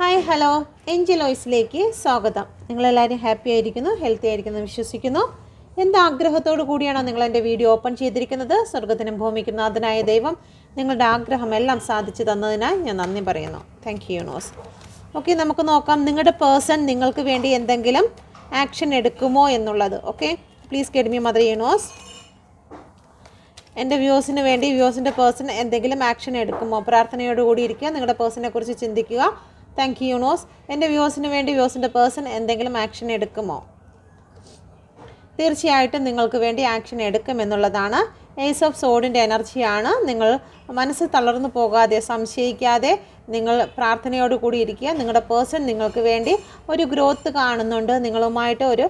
Hi hello എൻജിലോയ്സിലേക്ക് സ്വാഗതം. നിങ്ങളെല്ലാവരും happy ആയിരിക്കുന്നു, ഹെൽത്തി ആയിരിക്കുന്നു വിശ്വസിക്കുന്നു. എന്താഗ്രഹത്തോടു കൂടിയാണോ നിങ്ങൾ എൻ്റെ വീഡിയോ ഓപ്പൺ ചെയ്തിരിക്കുന്നത്? സ്വർഗത്തിനും ഭൂമിക്കും നാഥനായ ദൈവം നിങ്ങളുടെ ആഗ്രഹമെല്ലാം സാധിച്ചു തന്നതിനായി ഞാൻ നന്ദി പറയുന്നു. Thank you universe. ഓക്കെ, നമുക്ക് നോക്കാം നിങ്ങളുടെ പേഴ്സൺ നിങ്ങൾക്ക് വേണ്ടി എന്തെങ്കിലും ആക്ഷൻ എടുക്കുമോ എന്നുള്ളത്. Okay, please get me mother universe. എൻ്റെ വ്യൂസിന് വേണ്ടി വ്യൂസിൻ്റെ പേഴ്സൺ എന്തെങ്കിലും ആക്ഷൻ എടുക്കുമോ? പ്രാർത്ഥനയോടുകൂടി ഇരിക്കുക, നിങ്ങളുടെ പേഴ്സണെ കുറിച്ച് ചിന്തിക്കുക. Thank you universe. എൻ്റെ വ്യൂസിന് വേണ്ടി വ്യൂസിൻ്റെ പേഴ്സൺ എന്തെങ്കിലും ആക്ഷൻ എടുക്കുമോ? തീർച്ചയായിട്ടും നിങ്ങൾക്ക് വേണ്ടി ആക്ഷൻ എടുക്കുമെന്നുള്ളതാണ്. ഏസ് ഓഫ് സോഡിൻ്റെ എനർജിയാണ്. നിങ്ങൾ മനസ്സ് തളർന്നു പോകാതെ, സംശയിക്കാതെ നിങ്ങൾ പ്രാർത്ഥനയോട് കൂടി ഇരിക്കുക. നിങ്ങളുടെ പേഴ്സൺ നിങ്ങൾക്ക് വേണ്ടി ഒരു ഗ്രോത്ത് കാണുന്നുണ്ട്, നിങ്ങളുമായിട്ട് ഒരു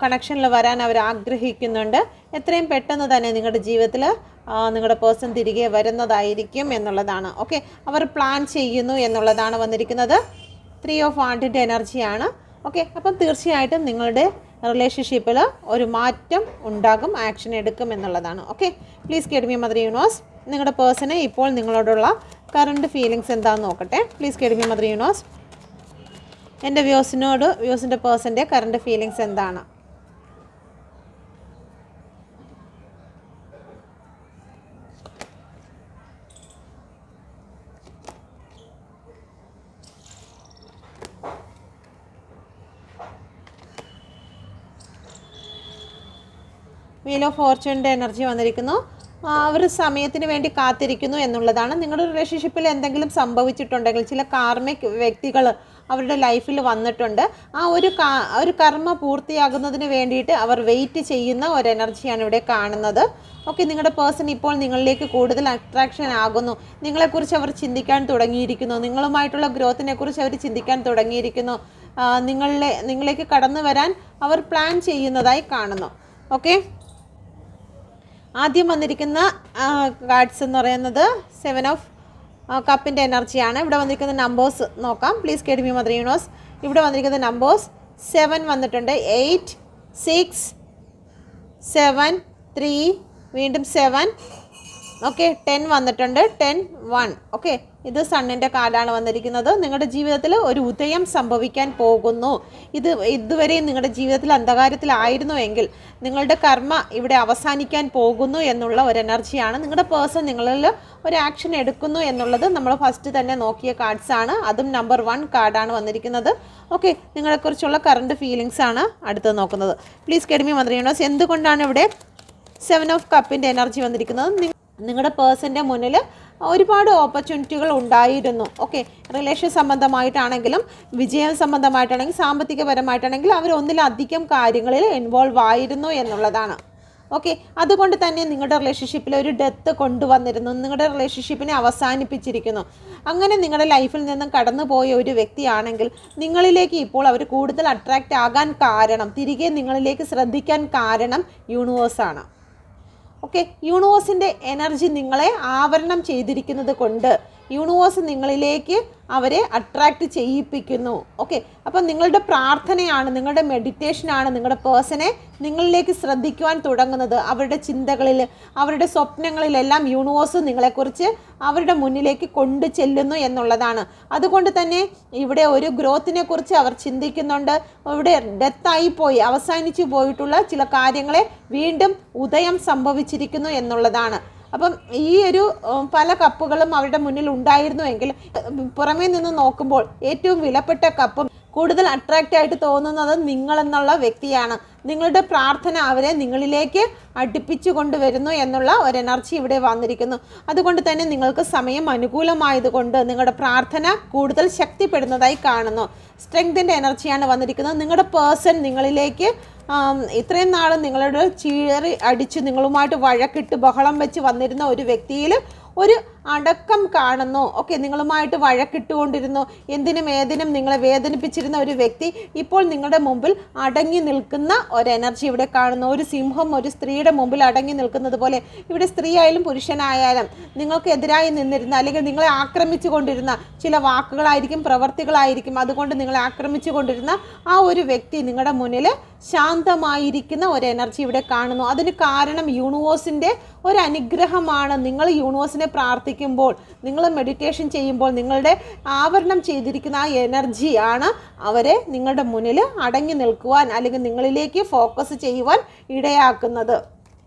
കണക്ഷനിൽ വരാൻ അവർ ആഗ്രഹിക്കുന്നുണ്ട്. എത്രയും പെട്ടെന്ന് തന്നെ നിങ്ങളുടെ ജീവിതത്തിൽ നിങ്ങളുടെ പേഴ്സൺ തിരികെ വരുന്നതായിരിക്കും എന്നുള്ളതാണ്. ഓക്കെ, അവർ പ്ലാൻ ചെയ്യുന്നു എന്നുള്ളതാണ് വന്നിരിക്കുന്നത്. 3 ഓഫ് വാണ്ടിൻ്റെ എനർജിയാണ്. ഓക്കെ, അപ്പം തീർച്ചയായിട്ടും നിങ്ങളുടെ റിലേഷൻഷിപ്പിൽ ഒരു മാറ്റം ഉണ്ടാകും, ആക്ഷൻ എടുക്കും എന്നുള്ളതാണ്. Okay, please get me mother universe. നിങ്ങളുടെ പേഴ്സണ് ഇപ്പോൾ നിങ്ങളോടുള്ള കറണ്ട് ഫീലിങ്സ് എന്താണെന്ന് നോക്കട്ടെ. Please get me mother universe. എൻ്റെ വ്യൂസിൻ്റെ പേഴ്സൻ്റെ കറണ്ട് ഫീലിങ്സ് എന്താണ്? വീൽ ഓഫ് ഫോർച്യൂണിൻ്റെ എനർജി വന്നിരിക്കുന്നു. അവർ സമയത്തിന് വേണ്ടി കാത്തിരിക്കുന്നു എന്നുള്ളതാണ്. നിങ്ങളുടെ റിലേഷൻഷിപ്പിൽ എന്തെങ്കിലും സംഭവിച്ചിട്ടുണ്ടെങ്കിൽ, ചില കാർമിക് വ്യക്തികൾ അവരുടെ ലൈഫിൽ വന്നിട്ടുണ്ട്. ആ ഒരു കർമ്മ പൂർത്തിയാകുന്നതിന് വേണ്ടിയിട്ട് അവർ വെയിറ്റ് ചെയ്യുന്ന ഒരു എനർജിയാണ് ഇവിടെ കാണുന്നത്. ഓക്കെ, നിങ്ങളുടെ പേഴ്സൺ ഇപ്പോൾ നിങ്ങളിലേക്ക് കൂടുതൽ അട്രാക്ഷൻ ആകുന്നു. നിങ്ങളെക്കുറിച്ച് അവർ ചിന്തിക്കാൻ തുടങ്ങിയിരിക്കുന്നു. നിങ്ങളുമായിട്ടുള്ള ഗ്രോത്തിനെ കുറിച്ച് അവർ ചിന്തിക്കാൻ തുടങ്ങിയിരിക്കുന്നു. നിങ്ങളിലേക്ക് കടന്നു വരാൻ അവർ പ്ലാൻ ചെയ്യുന്നതായി കാണുന്നു. ഓക്കെ, ആദ്യം വന്നിരിക്കുന്ന കാർഡ്സ് എന്ന് പറയുന്നത് 7 ഓഫ് കപ്പിൻ്റെ എനർജിയാണ്. ഇവിടെ വന്നിരിക്കുന്ന നമ്പേഴ്സ് നോക്കാം. Please get me mother universe. ഇവിടെ വന്നിരിക്കുന്ന നമ്പേഴ്സ് 7 വന്നിട്ടുണ്ട്, 8, 6, 7, 3, വീണ്ടും 7. ഓക്കെ, 10 വന്നിട്ടുണ്ട്, 10, 1. ഓക്കെ, ഇത് സണ്ണിൻ്റെ കാർഡാണ് വന്നിരിക്കുന്നത്. നിങ്ങളുടെ ജീവിതത്തിൽ ഒരു ഉദയം സംഭവിക്കാൻ പോകുന്നു. ഇതുവരെയും നിങ്ങളുടെ ജീവിതത്തിൽ അന്ധകാരത്തിലായിരുന്നു എങ്കിൽ നിങ്ങളുടെ കർമ്മ ഇവിടെ അവസാനിക്കാൻ പോകുന്നു എന്നുള്ള ഒരു എനർജിയാണ്. നിങ്ങളുടെ പേഴ്സൺ നിങ്ങളിൽ ഒരു ആക്ഷൻ എടുക്കുന്നു എന്നുള്ളത് നമ്മൾ ഫസ്റ്റ് തന്നെ നോക്കിയ കാർഡ്സാണ്. അതും നമ്പർ 1 കാർഡാണ് വന്നിരിക്കുന്നത്. ഓക്കെ, നിങ്ങളെക്കുറിച്ചുള്ള കറണ്ട് ഫീലിങ്സ് ആണ് അടുത്ത് നോക്കുന്നത്. Please get me mother universe. എന്തുകൊണ്ടാണ് ഇവിടെ 7 ഓഫ് കപ്പിൻ്റെ എനർജി വന്നിരിക്കുന്നത്? നിങ്ങളുടെ പേഴ്സൻ്റെ മുന്നിൽ ഒരുപാട് ഓപ്പർച്യൂണിറ്റികൾ ഉണ്ടായിരുന്നു. ഓക്കെ, റിലേഷൻ സംബന്ധമായിട്ടാണെങ്കിലും, വിജയം സംബന്ധമായിട്ടാണെങ്കിലും, സാമ്പത്തികപരമായിട്ടാണെങ്കിലും അവർ ഒന്നിലധികം കാര്യങ്ങളിൽ ഇൻവോൾവ് ആയിരുന്നു എന്നുള്ളതാണ്. ഓക്കെ, അതുകൊണ്ട് തന്നെ നിങ്ങളുടെ റിലേഷൻഷിപ്പിൽ ഒരു ഡെത്ത് കൊണ്ടുവന്നിരുന്നു. നിങ്ങളുടെ റിലേഷൻഷിപ്പിനെ അവസാനിപ്പിച്ചിരിക്കുന്നു. അങ്ങനെ നിങ്ങളുടെ ലൈഫിൽ നിന്നും കടന്നുപോയ ഒരു വ്യക്തിയാണെങ്കിൽ നിങ്ങളിലേക്ക് ഇപ്പോൾ അവർ കൂടുതൽ അട്രാക്റ്റ് ആകാൻ കാരണം, തിരികെ നിങ്ങളിലേക്ക് ശ്രദ്ധിക്കാൻ കാരണം യൂണിവേഴ്സാണ്. ഓക്കെ, യൂണിവേഴ്സിൻ്റെ എനർജി നിങ്ങളെ ആവരണം ചെയ്തിരിക്കുന്നത് കൊണ്ട് യൂണിവേഴ്സ് നിങ്ങളിലേക്ക് അവരെ അട്രാക്റ്റ് ചെയ്യിപ്പിക്കുന്നു. ഓക്കെ, അപ്പം നിങ്ങളുടെ പ്രാർത്ഥനയാണ്, നിങ്ങളുടെ മെഡിറ്റേഷനാണ് നിങ്ങളുടെ പേഴ്സണെ നിങ്ങളിലേക്ക് ശ്രദ്ധിക്കുവാൻ തുടങ്ങുന്നത്. അവരുടെ ചിന്തകളിൽ, അവരുടെ സ്വപ്നങ്ങളിലെല്ലാം യൂണിവേഴ്സ് നിങ്ങളെക്കുറിച്ച് അവരുടെ മുന്നിലേക്ക് കൊണ്ടു ചെല്ലുന്നു എന്നുള്ളതാണ്. അതുകൊണ്ട് തന്നെ ഇവിടെ ഒരു ഗ്രോത്തിനെ കുറിച്ച് അവർ ചിന്തിക്കുന്നുണ്ട്. ഇവിടെ ഡെത്തായിപ്പോയി, അവസാനിച്ചു പോയിട്ടുള്ള ചില കാര്യങ്ങളെ വീണ്ടും ഉദയം സംഭവിച്ചിരിക്കുന്നു എന്നുള്ളതാണ്. അപ്പം ഈ ഒരു പല കപ്പുകളും അവരുടെ മുന്നിൽ ഉണ്ടായിരുന്നുവെങ്കിൽ പുറമേ നിന്ന് നോക്കുമ്പോൾ ഏറ്റവും വിലപ്പെട്ട കപ്പും കൂടുതൽ അട്രാക്റ്റ് ആയിട്ട് തോന്നുന്നത് നിങ്ങളെന്നുള്ള വ്യക്തിയാണ്. നിങ്ങളുടെ പ്രാർത്ഥന അവരെ നിങ്ങളിലേക്ക് അടുപ്പിച്ചു കൊണ്ടുവരുന്നു എന്നുള്ള ഒരു എനർജി ഇവിടെ വന്നിരിക്കുന്നു. അതുകൊണ്ട് തന്നെ നിങ്ങൾക്ക് സമയം അനുകൂലമായതുകൊണ്ട് നിങ്ങളുടെ പ്രാർത്ഥന കൂടുതൽ ശക്തിപ്പെടുന്നതായി കാണുന്നു. സ്ട്രെങ്തിൻ്റെ എനർജിയാണ് വന്നിരിക്കുന്നത്. നിങ്ങളുടെ പേഴ്സൺ നിങ്ങളിലേക്ക് ഇത്രയും നാളും നിങ്ങളോട് ചീറി അടിച്ച് നിങ്ങളുമായിട്ട് വഴക്കിട്ട് ബഹളം വെച്ച് വന്നിരുന്ന ഒരു വ്യക്തിയിൽ ഒരു അടക്കം കാണുന്നു. ഓക്കെ, നിങ്ങളുമായിട്ട് വഴക്കിട്ടുകൊണ്ടിരുന്നു, എന്തിനും ഏതിനും നിങ്ങളെ വേദനിപ്പിച്ചിരുന്ന ഒരു വ്യക്തി ഇപ്പോൾ നിങ്ങളുടെ മുമ്പിൽ അടങ്ങി നിൽക്കുന്ന ഒരു എനർജി ഇവിടെ കാണുന്നു. ഒരു സിംഹം ഒരു സ്ത്രീയുടെ മുമ്പിൽ അടങ്ങി നിൽക്കുന്നത് പോലെ ഇവിടെ സ്ത്രീ ആയാലും പുരുഷനായാലും നിങ്ങൾക്ക് എതിരായി നിന്നിരുന്ന, അല്ലെങ്കിൽ നിങ്ങളെ ആക്രമിച്ചു കൊണ്ടിരുന്ന ചില വാക്കുകളായിരിക്കും, പ്രവർത്തികളായിരിക്കും, അതുകൊണ്ട് നിങ്ങളെ ആക്രമിച്ചു കൊണ്ടിരുന്ന ആ ഒരു വ്യക്തി നിങ്ങളുടെ മുന്നിൽ ശാന്തമായിരിക്കുന്ന ഒരു എനർജി ഇവിടെ കാണുന്നു. അതിന് കാരണം യൂണിവേഴ്സിൻ്റെ ഒരു അനുഗ്രഹമാണ്. നിങ്ങൾ യൂണിവേഴ്സിനെ പ്രാർത്ഥിക്കുക, ചിന്തിക്കുമ്പോൾ, നിങ്ങൾ മെഡിറ്റേഷൻ ചെയ്യുമ്പോൾ നിങ്ങളുടെ ആവരണം ചെയ്തിരിക്കുന്ന ആ എനർജി ആണ് അവരെ നിങ്ങളുടെ മുന്നിൽ അടങ്ങി നിൽക്കുവാൻ അല്ലെങ്കിൽ നിങ്ങളിലേക്ക് ഫോക്കസ് ചെയ്യുവാൻ ഇടയാക്കുന്നത്.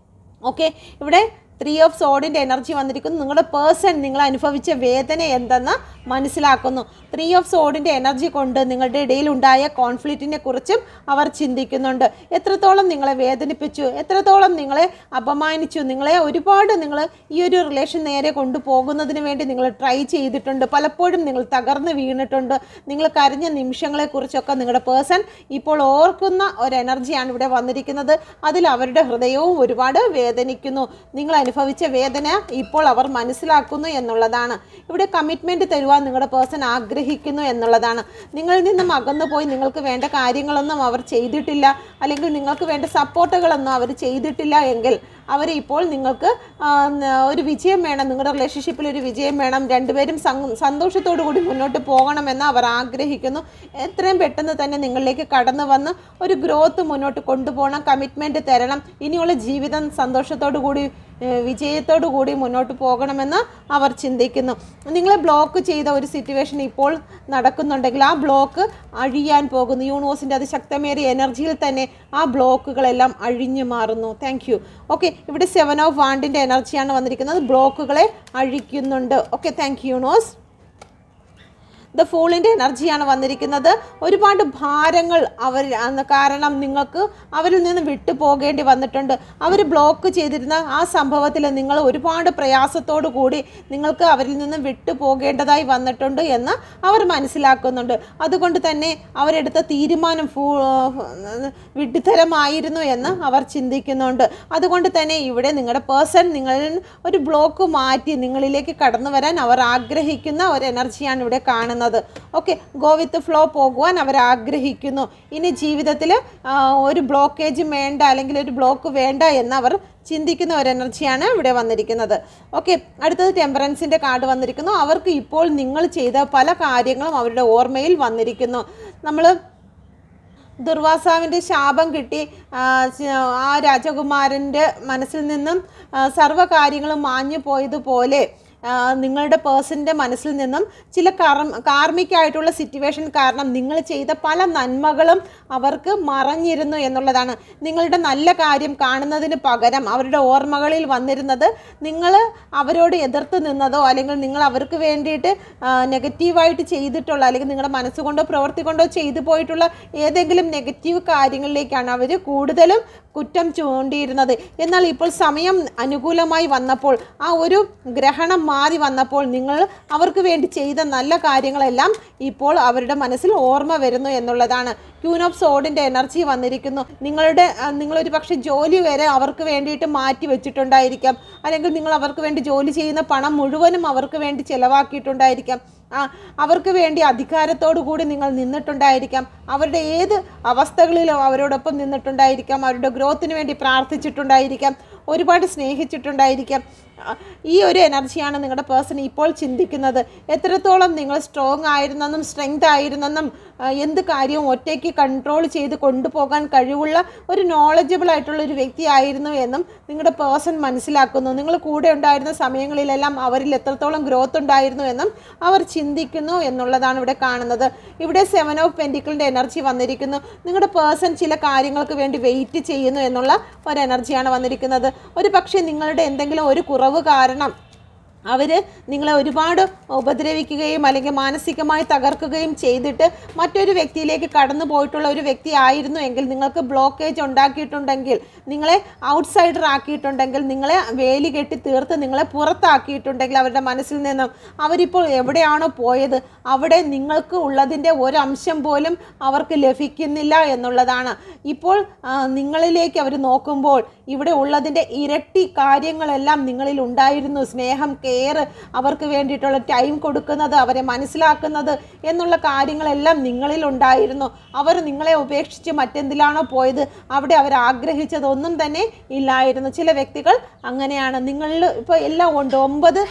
ഓക്കെ, ഇവിടെ 3 ഓഫ് സോഡിൻ്റെ എനർജി വന്നിരിക്കുന്നു. നിങ്ങളുടെ പേഴ്സൺ നിങ്ങൾ അനുഭവിച്ച വേദന എന്തെന്ന് മനസ്സിലാക്കുന്നു. 3 ഓഫ് സോഡിൻ്റെ എനർജി കൊണ്ട് നിങ്ങളുടെ ഇടയിലുണ്ടായ കോൺഫ്ലിക്റ്റിനെ കുറിച്ചും അവർ ചിന്തിക്കുന്നുണ്ട്. എത്രത്തോളം നിങ്ങളെ വേദനിപ്പിച്ചു, എത്രത്തോളം നിങ്ങളെ അപമാനിച്ചു, നിങ്ങളെ ഒരുപാട് നിങ്ങൾ ഈ ഒരു റിലേഷൻ നേരെ കൊണ്ടുപോകുന്നതിന് വേണ്ടി നിങ്ങൾ ട്രൈ ചെയ്തിട്ടുണ്ട്. പലപ്പോഴും നിങ്ങൾ തകർന്ന് വീണിട്ടുണ്ട്. നിങ്ങൾ കരഞ്ഞ നിമിഷങ്ങളെക്കുറിച്ചൊക്കെ നിങ്ങളുടെ പേഴ്സൺ ഇപ്പോൾ ഓർക്കുന്ന ഒരു എനർജിയാണ് ഇവിടെ വന്നിരിക്കുന്നത്. അതിൽ അവരുടെ ഹൃദയവും ഒരുപാട് വേദനിക്കുന്നു. നിങ്ങൾ അനുഭവിച്ച വേദന ഇപ്പോൾ അവർ മനസ്സിലാക്കുന്നു എന്നുള്ളതാണ്. ഇവിടെ കമ്മിറ്റ്മെൻറ്റ് തരുവാൻ നിങ്ങളുടെ പേഴ്സൺ ആഗ്രഹിക്കുന്നു എന്നുള്ളതാണ്. നിങ്ങളിൽ നിന്നും അകന്നു പോയി നിങ്ങൾക്ക് വേണ്ട കാര്യങ്ങളൊന്നും അവർ ചെയ്തിട്ടില്ല, അല്ലെങ്കിൽ നിങ്ങൾക്ക് വേണ്ട സപ്പോർട്ടുകളൊന്നും അവർ ചെയ്തിട്ടില്ല എങ്കിൽ അവർ ഇപ്പോൾ നിങ്ങൾക്ക് ഒരു വിജയം വേണം, നിങ്ങളുടെ റിലേഷൻഷിപ്പിൽ ഒരു വിജയം വേണം, രണ്ടുപേരും സന്തോഷത്തോടു കൂടി മുന്നോട്ട് പോകണമെന്ന് അവർ ആഗ്രഹിക്കുന്നു. എത്രയും പെട്ടെന്ന് തന്നെ നിങ്ങളിലേക്ക് കടന്നു വന്ന് ഒരു ഗ്രോത്ത് മുന്നോട്ട് കൊണ്ടുപോകണം, കമ്മിറ്റ്മെൻറ്റ് തരണം, ഇനിയുള്ള ജീവിതം സന്തോഷത്തോടു കൂടി വിജയത്തോടു കൂടി മുന്നോട്ട് പോകണമെന്ന് അവർ ചിന്തിക്കുന്നു. നിങ്ങളെ ബ്ലോക്ക് ചെയ്ത ഒരു സിറ്റുവേഷൻ ഇപ്പോൾ നടക്കുന്നുണ്ടെങ്കിൽ ആ ബ്ലോക്ക് അഴിയാൻ പോകുന്നു. യൂണിവേഴ്സിൻ്റെ അതിശക്തമേറിയ എനർജിയിൽ തന്നെ ആ ബ്ലോക്കുകളെല്ലാം അഴിഞ്ഞു മാറുന്നു. Thank you. ഓക്കെ, ഇവിടെ 7 ഓഫ് വാണ്ടിൻ്റെ എനർജിയാണ് വന്നിരിക്കുന്നത്. ബ്ലോക്കുകളെ അഴിക്കുന്നുണ്ട്. Okay, thank you universe. The ഫൂളിൻ്റെ എനർജിയാണ് വന്നിരിക്കുന്നത്. ഒരുപാട് ഭാരങ്ങൾ കാരണം നിങ്ങൾക്ക് അവരിൽ നിന്ന് വിട്ടു പോകേണ്ടി വന്നിട്ടുണ്ട്. അവർ ബ്ലോക്ക് ചെയ്തിരുന്ന ആ സംഭവത്തിൽ നിങ്ങൾ ഒരുപാട് പ്രയാസത്തോടു കൂടി നിങ്ങൾക്ക് അവരിൽ നിന്ന് വിട്ടു പോകേണ്ടതായി വന്നിട്ടുണ്ട് എന്ന് അവർ മനസ്സിലാക്കുന്നുണ്ട്. അതുകൊണ്ട് തന്നെ അവരെടുത്ത തീരുമാനം വിഡ്ഢിത്തരമായിരുന്നു എന്ന് അവർ ചിന്തിക്കുന്നുണ്ട്. അതുകൊണ്ട് തന്നെ ഇവിടെ നിങ്ങളുടെ പേഴ്സൺ നിങ്ങളിൽ ഒരു ബ്ലോക്ക് മാറ്റി നിങ്ങളിലേക്ക് കടന്നു വരാൻ അവർ ആഗ്രഹിക്കുന്ന ഒരു എനർജിയാണ് ഇവിടെ കാണുന്നത്. ഓക്കെ, ഗോ വിത്ത് ഫ്ലോ പോകുവാൻ അവർ ആഗ്രഹിക്കുന്നു. ഇനി ജീവിതത്തിൽ ഒരു ബ്ലോക്കേജ് വേണ്ട, അല്ലെങ്കിൽ ഒരു ബ്ലോക്ക് വേണ്ട എന്ന് അവർ ചിന്തിക്കുന്ന ഒരു എനർജിയാണ് ഇവിടെ വന്നിരിക്കുന്നത്. ഓക്കെ, അടുത്തത് ടെമ്പറൻസിൻ്റെ കാർഡ് വന്നിരിക്കുന്നു. അവർക്ക് ഇപ്പോൾ നിങ്ങൾ ചെയ്ത പല കാര്യങ്ങളും അവരുടെ ഓർമ്മയിൽ വന്നിരിക്കുന്നു. നമ്മൾ ദുർവാസാവിൻ്റെ ശാപം കിട്ടി ആ രാജകുമാരൻ്റെ മനസ്സിൽ നിന്നും സർവ്വകാര്യങ്ങളും മാഞ്ഞു പോയതുപോലെ നിങ്ങളുടെ പേഴ്സൻ്റെ മനസ്സിൽ നിന്നും ചില കാർമികമായിട്ടുള്ള സിറ്റുവേഷൻ കാരണം നിങ്ങൾ ചെയ്ത പല നന്മകളും അവർക്ക് മറഞ്ഞിരുന്നു എന്നുള്ളതാണ്. നിങ്ങളുടെ നല്ല കാര്യം കാണുന്നതിന് പകരം അവരുടെ ഓർമ്മകളിൽ വന്നിരുന്നത് നിങ്ങൾ അവരോട് എതിർത്ത് നിന്നതോ, അല്ലെങ്കിൽ നിങ്ങൾ അവർക്ക് വേണ്ടിയിട്ട് നെഗറ്റീവായിട്ട് ചെയ്തിട്ടുള്ള, അല്ലെങ്കിൽ നിങ്ങളുടെ മനസ്സുകൊണ്ടോ പ്രവൃത്തി കൊണ്ടോ ചെയ്തു പോയിട്ടുള്ള ഏതെങ്കിലും നെഗറ്റീവ് കാര്യങ്ങളിലേക്കാണ് അവർ കൂടുതലും കുറ്റം ചൂണ്ടിയിരുന്നത്. എന്നാൽ ഇപ്പോൾ സമയം അനുകൂലമായി വന്നപ്പോൾ, ആ ഒരു ഗ്രഹണം മാറി വന്നപ്പോൾ നിങ്ങൾ അവർക്ക് വേണ്ടി ചെയ്ത നല്ല കാര്യങ്ങളെല്ലാം ഇപ്പോൾ അവരുടെ മനസ്സിൽ ഓർമ്മ വരുന്നു എന്നുള്ളതാണ്. ക്യൂൻ ഓഫ് സോഡിൻ്റെ എനർജി വന്നിരിക്കുന്നു. നിങ്ങളൊരു പക്ഷേ ജോലി വരെ അവർക്ക് വേണ്ടിയിട്ട് മാറ്റി വെച്ചിട്ടുണ്ടായിരിക്കാം, അല്ലെങ്കിൽ നിങ്ങൾ അവർക്ക് വേണ്ടി ജോലി ചെയ്യുന്ന പണം മുഴുവനും അവർക്ക് വേണ്ടി ചിലവാക്കിയിട്ടുണ്ടായിരിക്കാം. അവർക്ക് വേണ്ടി അധികാരത്തോടു കൂടി നിങ്ങൾ നിന്നിട്ടുണ്ടായിരിക്കാം. അവരുടെ ഏത് അവസ്ഥകളിലും അവരോടൊപ്പം നിന്നിട്ടുണ്ടായിരിക്കാം. അവരുടെ ഗ്രോത്തിന് വേണ്ടി പ്രാർത്ഥിച്ചിട്ടുണ്ടായിരിക്കാം. ഒരുപാട് സ്നേഹിച്ചിട്ടുണ്ടായിരിക്കാം. ഈ ഒരു എനർജിയാണ് നിങ്ങളുടെ പേഴ്സൺ ഇപ്പോൾ ചിന്തിക്കുന്നത്. എത്രത്തോളം നിങ്ങൾ സ്ട്രോങ് ആയിരുന്നെന്നും സ്ട്രെങ്ത് ആയിരുന്നെന്നും എന്ത് കാര്യവും ഒറ്റയ്ക്ക് കൺട്രോൾ ചെയ്ത് കൊണ്ടുപോകാൻ കഴിവുള്ള ഒരു നോളജബിൾ ആയിട്ടുള്ള ഒരു വ്യക്തിയായിരുന്നു എന്നും നിങ്ങളുടെ പേഴ്സൺ മനസ്സിലാക്കുന്നു. നിങ്ങൾ കൂടെ ഉണ്ടായിരുന്ന സമയങ്ങളിലെല്ലാം അവരിൽ എത്രത്തോളം ഗ്രോത്ത് ഉണ്ടായിരുന്നു എന്നും അവർ ചിന്തിക്കുന്നു എന്നുള്ളതാണ് ഇവിടെ കാണുന്നത്. ഇവിടെ 7 ഓഫ് പെൻറ്റിക്കിളിൻ്റെ എനർജി വന്നിരിക്കുന്നു. നിങ്ങളുടെ പേഴ്സൺ ചില കാര്യങ്ങൾക്ക് വേണ്ടി വെയിറ്റ് ചെയ്യുന്നു എന്നുള്ള ഒരു എനർജിയാണ് വന്നിരിക്കുന്നത്. ഒരു പക്ഷേ നിങ്ങളുടെ എന്തെങ്കിലും ഒരു കുറവ് കാരണം അവർ നിങ്ങളെ ഒരുപാട് ഉപദ്രവിക്കുകയും അല്ലെങ്കിൽ മാനസികമായി തകർക്കുകയും ചെയ്തിട്ട് മറ്റൊരു വ്യക്തിയിലേക്ക് കടന്നു പോയിട്ടുള്ള ഒരു വ്യക്തി ആയിരുന്നു എങ്കിൽ, നിങ്ങൾക്ക് ബ്ലോക്കേജ് ഉണ്ടാക്കിയിട്ടുണ്ടെങ്കിൽ, നിങ്ങളെ ഔട്ട്സൈഡർ ആക്കിയിട്ടുണ്ടെങ്കിൽ, നിങ്ങളെ വേലി കെട്ടി തീർത്ത് നിങ്ങളെ പുറത്താക്കിയിട്ടുണ്ടെങ്കിൽ അവരുടെ മനസ്സിൽ നിന്നും, അവരിപ്പോൾ എവിടെയാണോ പോയത് അവിടെ നിങ്ങൾക്ക് ഉള്ളതിൻ്റെ ഒരംശം പോലും അവർക്ക് ലഭിക്കുന്നില്ല എന്നുള്ളതാണ്. ഇപ്പോൾ നിങ്ങളിലേക്ക് അവർ നോക്കുമ്പോൾ ഇവിടെ ഉള്ളതിൻ്റെ ഇരട്ടി കാര്യങ്ങളെല്ലാം നിങ്ങളിൽ ഉണ്ടായിരുന്നു. സ്നേഹം, കെയർ, അവർക്ക് വേണ്ടിയിട്ടുള്ള ടൈം കൊടുക്കുന്നത്, അവരെ മനസ്സിലാക്കുന്നത് എന്നുള്ള കാര്യങ്ങളെല്ലാം നിങ്ങളിൽ ഉണ്ടായിരുന്നു. അവർ നിങ്ങളെ ഉപേക്ഷിച്ച് മറ്റെന്തിലാണോ പോയത് അവിടെ അവർ ആഗ്രഹിച്ചതൊന്നും തന്നെ ഇല്ലായിരുന്നു. ചില വ്യക്തികൾ അങ്ങനെയാണ്. നിങ്ങളിൽ ഇപ്പോൾ എല്ലാം ഉണ്ട്, 9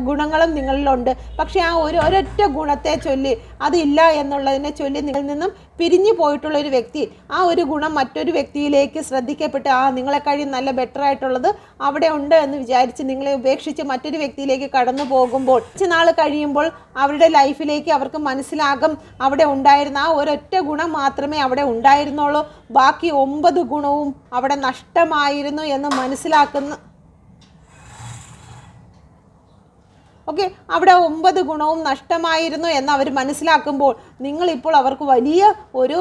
ഗുണങ്ങളും നിങ്ങളിലുണ്ട്. പക്ഷേ ആ ഒരൊറ്റ ഗുണത്തെ ചൊല്ലി, അതില്ല എന്നുള്ളതിനെ ചൊല്ലി നിങ്ങളിൽ നിന്നും പിരിഞ്ഞു പോയിട്ടുള്ളൊരു വ്യക്തി, ആ ഒരു ഗുണം മറ്റൊരു വ്യക്തിയിലേക്ക് ശ്രദ്ധിക്കാൻ വഞ്ചിക്കപ്പെട്ട് നിങ്ങളെക്കാളും നല്ല ബെറ്റർ ആയിട്ടുള്ളത് അവിടെ ഉണ്ട് എന്ന് വിചാരിച്ച് നിങ്ങളെ ഉപേക്ഷിച്ച് മറ്റൊരു വ്യക്തിയിലേക്ക് കടന്നു പോകുമ്പോൾ കുറച്ച് നാൾ കഴിയുമ്പോൾ അവരുടെ ലൈഫിലേക്ക് അവർക്ക് മനസ്സിലാകും അവിടെ ഉണ്ടായിരുന്ന ആ ഒരൊറ്റ ഗുണം മാത്രമേ അവിടെ ഉണ്ടായിരുന്നുള്ളൂ, ബാക്കി 9 ഗുണവും അവിടെ നഷ്ടമായിരുന്നു എന്ന് മനസ്സിലാക്കുന്ന ഓക്കെ, അവിടെ 9 ഗുണവും നഷ്ടമായിരുന്നു എന്ന് അവർ മനസ്സിലാക്കുമ്പോൾ നിങ്ങളിപ്പോൾ അവർക്ക് വലിയ ഒരു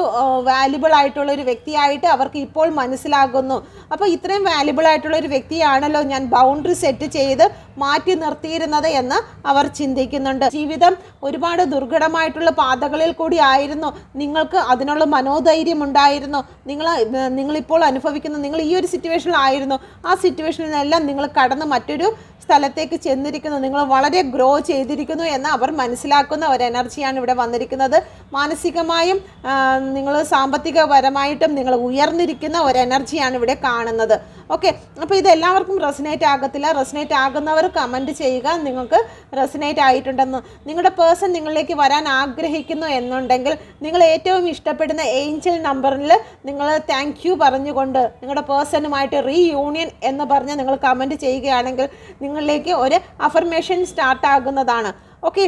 വാല്യുബിൾ ആയിട്ടുള്ള ഒരു വ്യക്തിയായിട്ട് അവർക്ക് ഇപ്പോൾ മനസ്സിലാകുന്നു. അപ്പോൾ ഇത്രയും വാല്യുബിൾ ആയിട്ടുള്ള ഒരു വ്യക്തിയാണല്ലോ ഞാൻ ബൗണ്ടറി സെറ്റ് ചെയ്ത് മാറ്റി നിർത്തിയിരുന്നത് എന്ന് അവർ ചിന്തിക്കുന്നുണ്ട്. ജീവിതം ഒരുപാട് ദുർഘടമായിട്ടുള്ള പാതകളിൽ കൂടി ആയിരുന്നു, നിങ്ങൾക്ക് അതിനുള്ള മനോധൈര്യം ഉണ്ടായിരുന്നു. നിങ്ങളിപ്പോൾ അനുഭവിക്കുന്ന നിങ്ങൾ ഈ ഒരു സിറ്റുവേഷനിലായിരുന്നു, ആ സിറ്റുവേഷനിൽ നിന്നെല്ലാം നിങ്ങൾ കടന്ന് മറ്റൊരു സ്ഥലത്തേക്ക് ചെന്നിരിക്കുന്നു, നിങ്ങൾ വളരെ ഗ്രോ ചെയ്തിരിക്കുന്നു എന്ന് അവർ മനസ്സിലാക്കുന്ന ഒരു എനർജിയാണ് ഇവിടെ വന്നിരിക്കുന്നത്. മാനസികമായും നിങ്ങൾ സാമ്പത്തികപരമായിട്ടും നിങ്ങൾ ഉയർന്നിരിക്കുന്ന ഒരു എനർജിയാണ് ഇവിടെ കാണുന്നത്. ഓക്കെ, അപ്പോൾ ഇതെല്ലാവർക്കും റെസനേറ്റ് ആകത്തില്ല. റെസനേറ്റ് ആകുന്നവർ കമൻറ്റ് ചെയ്യുക നിങ്ങൾക്ക് റെസനേറ്റ് ആയിട്ടുണ്ടെന്ന്. നിങ്ങളുടെ പേഴ്സൺ നിങ്ങളിലേക്ക് വരാൻ ആഗ്രഹിക്കുന്നു എന്നുണ്ടെങ്കിൽ നിങ്ങൾ ഏറ്റവും ഇഷ്ടപ്പെടുന്ന ഏഞ്ചൽ നമ്പറിൽ നിങ്ങൾ താങ്ക് യു പറഞ്ഞുകൊണ്ട് നിങ്ങളുടെ പേഴ്സണുമായിട്ട് റീയൂണിയൻ എന്ന് പറഞ്ഞ് നിങ്ങൾ കമൻറ്റ് ചെയ്യുകയാണെങ്കിൽ നിങ്ങളിലേക്ക് ഒരു അഫർമേഷൻ സ്റ്റാർട്ട് ആകുന്നതാണ്. ഓക്കെ,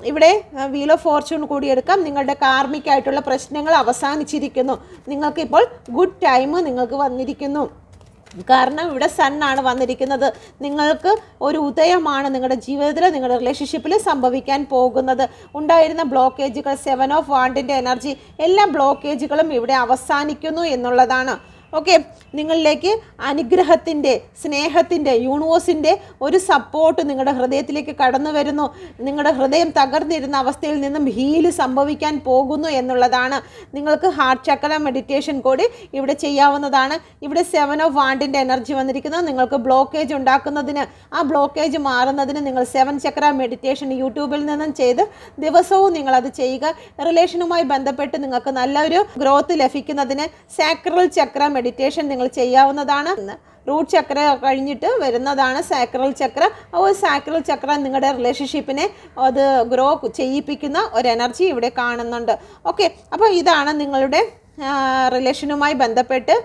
ഇവിടെ വീൽ ഓഫ് ഫോർച്യൂൺ കൂടി എടുക്കാം. നിങ്ങളുടെ കാർമിക്കായിട്ടുള്ള പ്രശ്നങ്ങൾ അവസാനിച്ചിരിക്കുന്നു. നിങ്ങൾക്കിപ്പോൾ ഗുഡ് ടൈം നിങ്ങൾക്ക് വന്നിരിക്കുന്നു. കാരണം ഇവിടെ സണ്ണാണ് വന്നിരിക്കുന്നത്. നിങ്ങൾക്ക് ഒരു ഉദയമാണ് നിങ്ങളുടെ ജീവിതത്തിൽ നിങ്ങളുടെ റിലേഷൻഷിപ്പിൽ സംഭവിക്കാൻ പോകുന്നത്. ഉണ്ടായിരുന്ന ബ്ലോക്കേജുകൾ 7 ഓഫ് വാണ്ടിൻ്റെ എനർജി എല്ലാ ബ്ലോക്കേജുകളും ഇവിടെ അവസാനിക്കുന്നു എന്നുള്ളതാണ്. ഓക്കെ, നിങ്ങളിലേക്ക് അനുഗ്രഹത്തിൻ്റെ സ്നേഹത്തിൻ്റെ യൂണിവേഴ്സിൻ്റെ ഒരു സപ്പോർട്ട് നിങ്ങളുടെ ഹൃദയത്തിലേക്ക് കടന്നു വരുന്നു. നിങ്ങളുടെ ഹൃദയം തകർന്നിരുന്ന അവസ്ഥയിൽ നിന്നും ഹീല് സംഭവിക്കാൻ പോകുന്നു എന്നുള്ളതാണ്. നിങ്ങൾക്ക് ഹാർട്ട് ചക്ര മെഡിറ്റേഷൻ കൂടി ഇവിടെ ചെയ്യാവുന്നതാണ്. ഇവിടെ 7 ഓഫ് വാണ്ടിൻ്റെ എനർജി വന്നിരിക്കുന്നത്. നിങ്ങൾക്ക് ബ്ലോക്കേജ് ഉണ്ടാക്കുന്നതിന് ആ ബ്ലോക്കേജ് മാറുന്നതിന് നിങ്ങൾ 7 ചക്ര മെഡിറ്റേഷൻ യൂട്യൂബിൽ നിന്നും ചെയ്ത് ദിവസവും നിങ്ങളത് ചെയ്യുക. റിലേഷനുമായി ബന്ധപ്പെട്ട് നിങ്ങൾക്ക് നല്ലൊരു ഗ്രോത്ത് ലഭിക്കുന്നതിന് സാക്രൽ ചക്ര മെഡിറ്റേഷൻ നിങ്ങൾ ചെയ്യാവുന്നതാണ്. റൂട്ട് ചക്ര കഴിഞ്ഞിട്ട് വരുന്നതാണ് സാക്രൽ ചക്ര. ഒരു സാക്രൽ ചക്ര നിങ്ങളുടെ റിലേഷൻഷിപ്പിനെ അത് ഗ്രോ ചെയ്യിപ്പിക്കുന്ന ഒരു എനർജി ഇവിടെ കാണുന്നുണ്ട്. ഓക്കെ, അപ്പോൾ ഇതാണ് നിങ്ങളുടെ റിലേഷനുമായി ബന്ധപ്പെട്ട്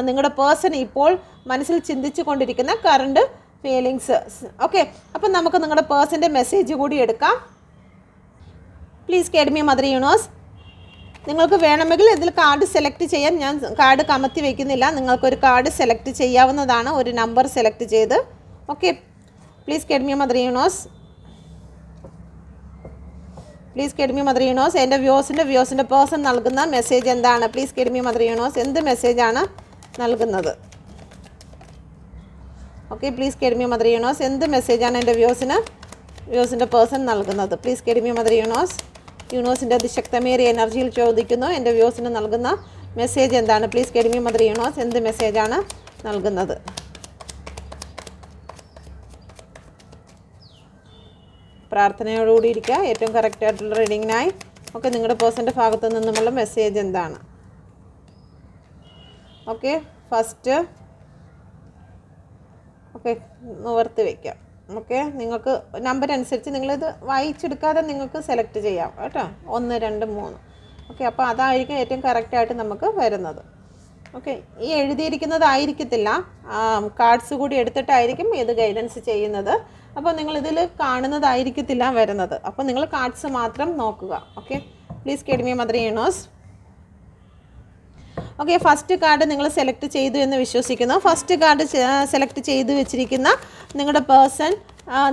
നിങ്ങളുടെ പേഴ്സൺ ഇപ്പോൾ മനസ്സിൽ ചിന്തിച്ചു കൊണ്ടിരിക്കുന്ന കറണ്ട് ഫീലിങ്സ്. ഓക്കെ, അപ്പം നമുക്ക് നിങ്ങളുടെ പേഴ്സൻ്റെ മെസ്സേജ് കൂടി എടുക്കാം. Please guide me mother universe. നിങ്ങൾക്ക് വേണമെങ്കിൽ ഇതിൽ കാർഡ് സെലക്ട് ചെയ്യാം. ഞാൻ കാർഡ് കമത്തി വയ്ക്കുന്നില്ല. നിങ്ങൾക്കൊരു കാർഡ് സെലക്ട് ചെയ്യാവുന്നതാണ്, ഒരു നമ്പർ സെലക്ട് ചെയ്ത്. Okay, please guide me mother universe. Please guide me mother universe. എൻ്റെ വ്യൂസിൻ്റെ പേഴ്സൺ നൽകുന്ന മെസ്സേജ് എന്താണ്? Please guide me mother universe. എന്ത് മെസ്സേജാണ് നൽകുന്നത്? Okay, please guide me mother universe. എന്ത് മെസ്സേജാണ് എൻ്റെ വ്യൂസിൻ്റെ പേഴ്സൺ നൽകുന്നത്? Please guide me mother universe. യൂണിവേഴ്സിൻ്റെ അതിശക്തമേറിയ എനർജിയിൽ ചോദിക്കുന്നു, എൻ്റെ വ്യൂസിന് നൽകുന്ന മെസ്സേജ് എന്താണ്? Please guide me mother universe. എന്ത് മെസ്സേജാണ് നൽകുന്നത്? പ്രാർത്ഥനയോടുകൂടി ഇരിക്കുക ഏറ്റവും കറക്റ്റായിട്ടുള്ള റീഡിങ്ങിനായി. ഓക്കെ, നിങ്ങളുടെ പേഴ്സൻ്റെ ഭാഗത്തു നിന്നുമുള്ള മെസ്സേജ് എന്താണ്? ഓക്കെ, ഫസ്റ്റ് ഓക്കെ നിവർത്തി വയ്ക്കാം. ഓക്കെ, നിങ്ങൾക്ക് നമ്പർ അനുസരിച്ച് നിങ്ങളിത് വായിച്ചെടുക്കാതെ നിങ്ങൾക്ക് സെലക്ട് ചെയ്യാം കേട്ടോ. 1 2 3. ഓക്കെ, അപ്പോൾ അതായിരിക്കും ഏറ്റവും കറക്റ്റായിട്ട് നമുക്ക് വരുന്നത്. ഓക്കെ, ഈ എഴുതിയിരിക്കുന്നതായിരിക്കത്തില്ല, കാർഡ്സ് കൂടി എടുത്തിട്ടായിരിക്കും ഇത് ഗൈഡൻസ് ചെയ്യുന്നത്. അപ്പോൾ നിങ്ങളിതിൽ കാണുന്നതായിരിക്കത്തില്ല വരുന്നത്. അപ്പോൾ നിങ്ങൾ കാർഡ്സ് മാത്രം നോക്കുക. Okay, please guide me mother universe. Okay, first card നിങ്ങൾ സെലക്ട് ചെയ്തു എന്ന് വിശ്വസിക്കുന്നു. ഫസ്റ്റ് കാർഡ് സെലക്ട് ചെയ്ത് വെച്ചിരിക്കുന്ന നിങ്ങളുടെ പേഴ്സൺ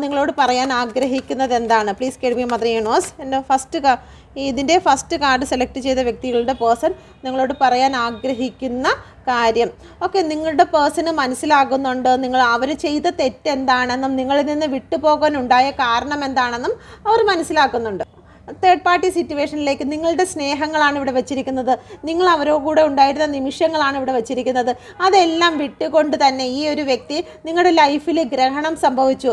നിങ്ങളോട് പറയാൻ ആഗ്രഹിക്കുന്നത് എന്താണ്? Please guide me mother universe. എൻ്റെ ഇതിൻ്റെ ഫസ്റ്റ് കാർഡ് സെലക്ട് ചെയ്ത വ്യക്തികളുടെ പേഴ്സൺ നിങ്ങളോട് പറയാൻ ആഗ്രഹിക്കുന്ന കാര്യം. ഓക്കെ, നിങ്ങളുടെ പേഴ്സണ് മനസ്സിലാകുന്നുണ്ട് നിങ്ങൾ അവർ ചെയ്ത തെറ്റെന്താണെന്നും നിങ്ങളിൽ നിന്ന് വിട്ടുപോകാനുണ്ടായ കാരണം എന്താണെന്നും അവർ മനസ്സിലാക്കുന്നുണ്ട്. തേർഡ് പാർട്ടി സിറ്റുവേഷനിലേക്ക് നിങ്ങളുടെ സ്നേഹങ്ങളാണ് ഇവിടെ വെച്ചിരിക്കുന്നത്. നിങ്ങൾ അവരോട് കൂടെ ഉണ്ടായിരുന്ന നിമിഷങ്ങളാണ് ഇവിടെ വെച്ചിരിക്കുന്നത്. അതെല്ലാം വിട്ടുകൊണ്ട് തന്നെ ഈ ഒരു വ്യക്തി നിങ്ങളുടെ ലൈഫിൽ ഗ്രഹണം സംഭവിച്ചു.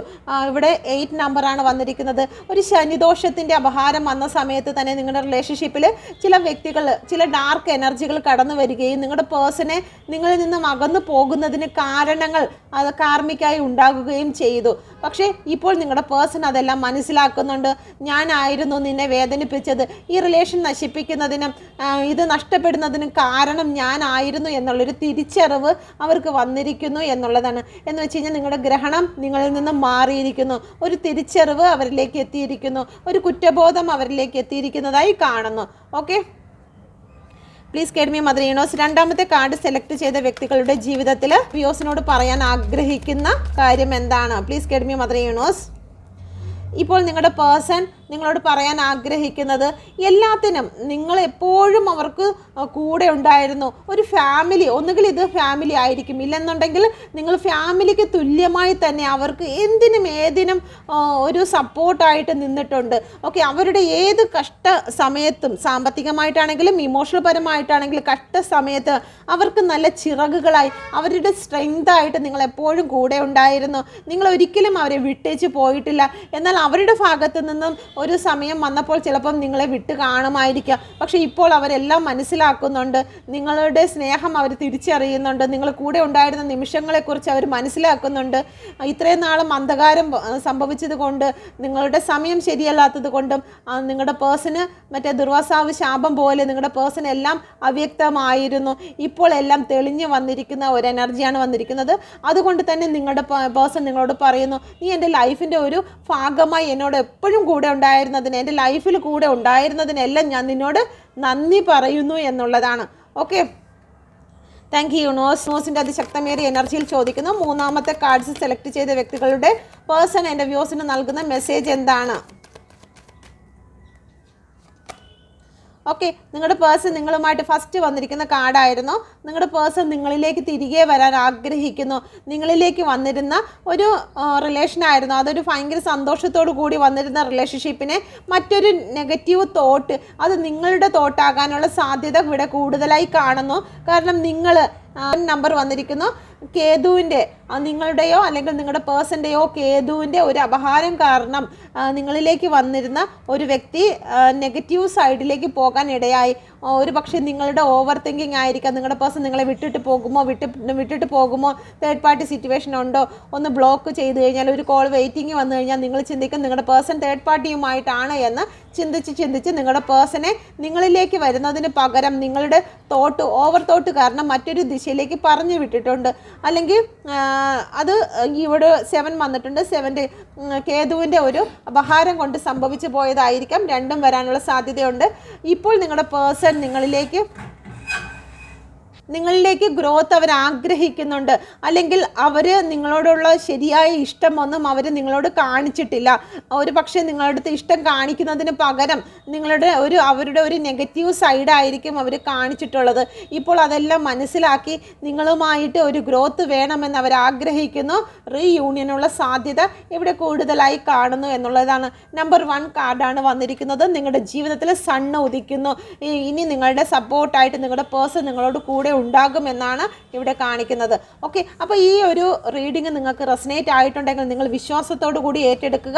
ഇവിടെ 8 നമ്പറാണ് വന്നിരിക്കുന്നത്. ഒരു ശനിദോഷത്തിൻ്റെ അപഹാരം വന്ന സമയത്ത് തന്നെ നിങ്ങളുടെ റിലേഷൻഷിപ്പിൽ ചില വ്യക്തികൾ ചില ഡാർക്ക് എനർജികൾ കടന്നു വരികയും നിങ്ങളുടെ പേഴ്സണെ നിങ്ങളിൽ നിന്നും അകന്നു പോകുന്നതിന് കാരണങ്ങൾ അത് കാർമിക്കായി ഉണ്ടാകുകയും ചെയ്തു. പക്ഷേ ഇപ്പോൾ നിങ്ങളുടെ പേഴ്സൺ അതെല്ലാം മനസ്സിലാക്കുന്നുണ്ട്. ഞാനായിരുന്നു നിന്നെ എന്നെ വേദനിപ്പിച്ചത്, ഈ റിലേഷൻ നശിപ്പിക്കുന്നതിനും ഇത് നഷ്ടപ്പെടുന്നതിനും കാരണം ഞാനായിരുന്നു എന്നുള്ളൊരു തിരിച്ചറിവ് അവർക്ക് വന്നിരിക്കുന്നു എന്നുള്ളതാണ്. എന്ന് വെച്ച് കഴിഞ്ഞാൽ നിങ്ങളുടെ ഗ്രഹണം നിങ്ങളിൽ നിന്ന് മാറിയിരിക്കുന്നു, ഒരു തിരിച്ചറിവ് അവരിലേക്ക് എത്തിയിരിക്കുന്നു, ഒരു കുറ്റബോധം അവരിലേക്ക് എത്തിയിരിക്കുന്നതായി കാണുന്നു. Okay, please കേഡ് me mother universe. രണ്ടാമത്തെ കാർഡ് സെലക്ട് ചെയ്ത വ്യക്തികളുടെ ജീവിതത്തിൽ വ്യൂസിനോട് പറയാൻ ആഗ്രഹിക്കുന്ന കാര്യം എന്താണ്? Please കേഡ് me mother universe. ഇപ്പോൾ നിങ്ങളുടെ പേഴ്സൺ നിങ്ങളോട് പറയാൻ ആഗ്രഹിക്കുന്നത് എല്ലാത്തിനും നിങ്ങൾ എപ്പോഴും അവർക്ക് കൂടെ ഉണ്ടായിരുന്നു. ഒരു ഫാമിലി, ഒന്നുകിൽ ഇത് ഫാമിലി ആയിരിക്കും, ഇല്ലെന്നുണ്ടെങ്കിൽ നിങ്ങൾ ഫാമിലിക്ക് തുല്യമായി തന്നെ അവർക്ക് എന്തിനും ഏതിനും ഒരു സപ്പോർട്ടായിട്ട് നിന്നിട്ടുണ്ട്. ഓക്കെ, അവരുടെ ഏത് കഷ്ട സമയത്തും, സാമ്പത്തികമായിട്ടാണെങ്കിലും ഇമോഷണൽ പരമായിട്ടാണെങ്കിലും കഷ്ട സമയത്ത് അവർക്ക് നല്ല ചിറകുകളായി, അവരുടെ സ്ട്രെങ്തായിട്ട് നിങ്ങൾ എപ്പോഴും കൂടെ ഉണ്ടായിരുന്നു. നിങ്ങൾ ഒരിക്കലും അവരെ വിട്ടേച്ച് പോയിട്ടില്ല. എന്നാൽ അവരുടെ ഭാഗത്തു നിന്നും ഒരു സമയം വന്നപ്പോൾ ചിലപ്പം നിങ്ങളെ വിട്ട് കാണുമായിരിക്കാം. പക്ഷേ ഇപ്പോൾ അവരെല്ലാം മനസ്സിലാക്കുന്നുണ്ട്, നിങ്ങളുടെ സ്നേഹം അവർ തിരിച്ചറിയുന്നുണ്ട്, നിങ്ങൾ കൂടെ ഉണ്ടായിരുന്ന നിമിഷങ്ങളെക്കുറിച്ച് അവർ മനസ്സിലാക്കുന്നുണ്ട്. ഇത്രയും നാളും അന്ധകാരം സംഭവിച്ചത് കൊണ്ട്, നിങ്ങളുടെ സമയം ശരിയല്ലാത്തത് കൊണ്ടും, നിങ്ങളുടെ പേഴ്സണ് മറ്റേ ദുർവാസാവ് ശാപം പോലെ നിങ്ങളുടെ പേഴ്സൺ എല്ലാം അവ്യക്തമായിരുന്നു. ഇപ്പോൾ എല്ലാം തെളിഞ്ഞു വന്നിരിക്കുന്ന ഒരു എനർജിയാണ് വന്നിരിക്കുന്നത്. അതുകൊണ്ട് തന്നെ നിങ്ങളുടെ പേഴ്സൺ നിങ്ങളോട് പറയുന്നു, നീ എൻ്റെ ലൈഫിൻ്റെ ഒരു ഭാഗമായി എന്നോട് എപ്പോഴും കൂടെ ഉണ്ടായിരുന്നതിന്, എൻ്റെ ലൈഫിൽ കൂടെ ഉണ്ടായിരുന്നതിനെല്ലാം ഞാൻ നിന്നോട് നന്ദി പറയുന്നു എന്നുള്ളതാണ്. Okay, thank you universe. യൂണിവേഴ്സിൻ്റെ അതിശക്തമേറിയ എനർജിയിൽ ചോദിക്കുന്നു, മൂന്നാമത്തെ കാർഡ്സ് സെലക്ട് ചെയ്ത വ്യക്തികളുടെ പേഴ്സൺ എൻ്റെ വ്യൂസിന് നൽകുന്ന മെസ്സേജ് എന്താണ്? ഓക്കെ, നിങ്ങളുടെ പേഴ്സൺ നിങ്ങളുമായിട്ട് ഫസ്റ്റ് വന്നിരിക്കുന്ന കാർഡായിരുന്നു. നിങ്ങളുടെ പേഴ്സൺ നിങ്ങളിലേക്ക് തിരികെ വരാൻ ആഗ്രഹിക്കുന്നു. നിങ്ങളിലേക്ക് വന്നിരുന്ന ഒരു റിലേഷനായിരുന്നു, അതൊരു ഭയങ്കര സന്തോഷത്തോടു കൂടി വന്നിരുന്ന റിലേഷൻഷിപ്പിനെ മറ്റൊരു നെഗറ്റീവ് തോട്ട്, അത് നിങ്ങളുടെ തോട്ടാകാനുള്ള സാധ്യത ഇവിടെ കൂടുതലായി കാണുന്നു. കാരണം നിങ്ങൾ നമ്പർ വന്നിരിക്കുന്നു കേതുവിൻ്റെ, നിങ്ങളുടെയോ അല്ലെങ്കിൽ നിങ്ങളുടെ പേഴ്സൻ്റെയോ കേതുവിൻ്റെ ഒരു അപഹാരം കാരണം നിങ്ങളിലേക്ക് വന്നിരുന്ന ഒരു വ്യക്തി നെഗറ്റീവ് സൈഡിലേക്ക് പോകാൻ ഇടയായി. ഒരു പക്ഷേ നിങ്ങളുടെ ഓവർ തിങ്കിങ് ആയിരിക്കാം. നിങ്ങളുടെ പേഴ്സൺ നിങ്ങളെ വിട്ടിട്ട് പോകുമോ, തേർഡ് പാർട്ടി സിറ്റുവേഷൻ ഉണ്ടോ, ഒന്ന് ബ്ലോക്ക് ചെയ്ത് കഴിഞ്ഞാൽ, ഒരു കോൾ വെയിറ്റിംഗ് വന്നു കഴിഞ്ഞാൽ നിങ്ങൾ ചിന്തിക്കും നിങ്ങളുടെ പേഴ്സൺ തേർഡ് പാർട്ടിയുമായിട്ടാണ് എന്ന് ചിന്തിച്ച് നിങ്ങളുടെ പേഴ്സണെ നിങ്ങളിലേക്ക് വരുന്നതിന് പകരം നിങ്ങളുടെ ഓവർ തോട്ട് കാരണം മറ്റൊരു ദിശയിലേക്ക് പറഞ്ഞു വിട്ടിട്ടുണ്ട്. അല്ലെങ്കിൽ അത് ഇവിടെ 7 വന്നിട്ടുണ്ട്. 7 കേതുവിൻ്റെ ഒരു അപഹാരം കൊണ്ട് സംഭവിച്ചു പോയതായിരിക്കാം. രണ്ടും വരാനുള്ള സാധ്യതയുണ്ട്. ഇപ്പോൾ നിങ്ങളുടെ പേഴ്സൺ നിങ്ങളിലേക്ക് ഗ്രോത്ത് അവർ ആഗ്രഹിക്കുന്നുണ്ട്. അല്ലെങ്കിൽ അവർ നിങ്ങളോടുള്ള ശരിയായ ഇഷ്ടമൊന്നും അവർ നിങ്ങളോട് കാണിച്ചിട്ടില്ല. ഒരു പക്ഷേ നിങ്ങളുടെ അടുത്ത് ഇഷ്ടം കാണിക്കുന്നതിന് പകരം അവരുടെ ഒരു നെഗറ്റീവ് സൈഡായിരിക്കും അവർ കാണിച്ചിട്ടുള്ളത്. ഇപ്പോൾ അതെല്ലാം മനസ്സിലാക്കി നിങ്ങളുമായിട്ട് ഒരു ഗ്രോത്ത് വേണമെന്ന് അവർ ആഗ്രഹിക്കുന്നു. റീയൂണിയനുള്ള സാധ്യത ഇവിടെ കൂടുതലായി കാണുന്നു എന്നുള്ളതാണ്. നമ്പർ 1 കാർഡാണ് വന്നിരിക്കുന്നത്. നിങ്ങളുടെ ജീവിതത്തിൽ സണ്ണ് ഉദിക്കുന്നു. ഇനി നിങ്ങളുടെ സപ്പോർട്ടായിട്ട് നിങ്ങളുടെ പേഴ്സൺ നിങ്ങളോട് കൂടെ ഉണ്ടാകുമെന്നാണ് ഇവിടെ കാണിക്കുന്നത്. ഓക്കെ, അപ്പോൾ ഈ ഒരു റീഡിങ് നിങ്ങൾക്ക് റെസനേറ്റ് ആയിട്ടുണ്ടെങ്കിൽ നിങ്ങൾ വിശ്വാസത്തോടു കൂടി ഏറ്റെടുക്കുക.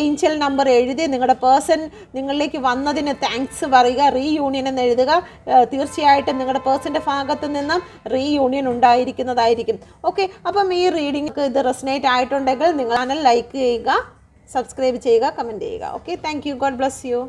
ഏഞ്ചൽ നമ്പർ എഴുതി നിങ്ങളുടെ പേഴ്സൺ നിങ്ങളിലേക്ക് വന്നതിന് താങ്ക്സ് പറയുക, റീയൂണിയൻ എന്ന് എഴുതുക. തീർച്ചയായിട്ടും നിങ്ങളുടെ പേഴ്സൻ്റെ ഭാഗത്തു നിന്നും റീയൂണിയൻ ഉണ്ടായിരിക്കുന്നതായിരിക്കും. ഓക്കെ, അപ്പം ഈ റീഡിങ് ഇത് റെസനേറ്റ് ആയിട്ടുണ്ടെങ്കിൽ നിങ്ങൾ ചാനൽ ലൈക്ക് ചെയ്യുക, സബ്സ്ക്രൈബ് ചെയ്യുക, കമൻറ്റ് ചെയ്യുക. Okay, thank U. God bless you.